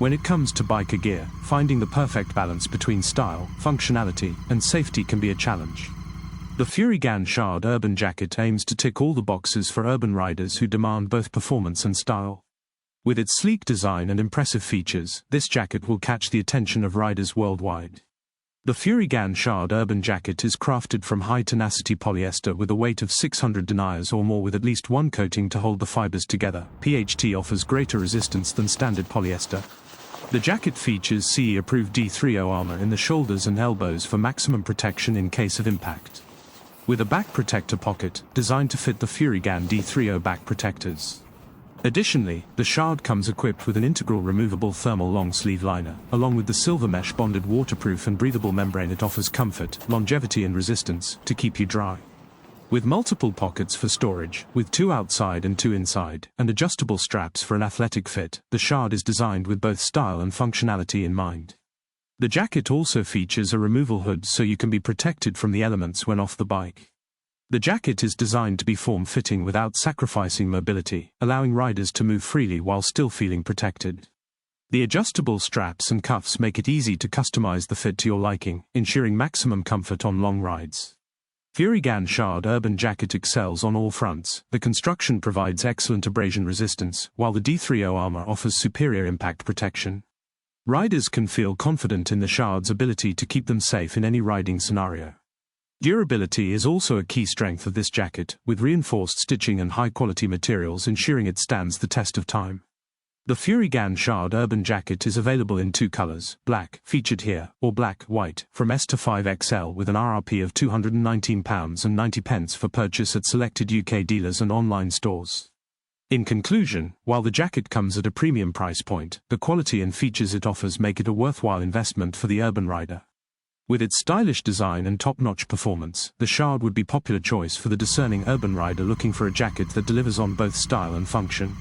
When it comes to biker gear, finding the perfect balance between style, functionality, and safety can be a challenge. The Furygan Shard Urban Jacket aims to tick all the boxes for urban riders who demand both performance and style. With its sleek design and impressive features, this jacket will catch the attention of riders worldwide. The Furygan Shard Urban Jacket is crafted from high-tenacity polyester with a weight of 600 deniers or more with at least one coating to hold the fibers together. PHT offers greater resistance than standard polyester. The jacket features CE-approved D30 armor in the shoulders and elbows for maximum protection in case of impact. With a back protector pocket, designed to fit the Furygan D30 back protectors. Additionally, the Shard comes equipped with an integral removable thermal long-sleeve liner, along with the silver mesh-bonded waterproof and breathable membrane. It offers comfort, longevity and resistance to keep you dry. With multiple pockets for storage, with 2 outside and 2 inside, and adjustable straps for an athletic fit, the Shard is designed with both style and functionality in mind. The jacket also features a removal hood so you can be protected from the elements when off the bike. The jacket is designed to be form-fitting without sacrificing mobility, allowing riders to move freely while still feeling protected. The adjustable straps and cuffs make it easy to customize the fit to your liking, ensuring maximum comfort on long rides. Furygan Shard Urban Jacket excels on all fronts. The construction provides excellent abrasion resistance, while the D30 armor offers superior impact protection. Riders can feel confident in the Shard's ability to keep them safe in any riding scenario. Durability is also a key strength of this jacket, with reinforced stitching and high-quality materials ensuring it stands the test of time. The Furygan Shard Urban Jacket is available in 2 colors, black, featured here, or black, white, from S to 5XL with an RRP of £219.90 for purchase at selected UK dealers and online stores. In conclusion, while the jacket comes at a premium price point, the quality and features it offers make it a worthwhile investment for the urban rider. With its stylish design and top-notch performance, the Shard would be a popular choice for the discerning urban rider looking for a jacket that delivers on both style and function.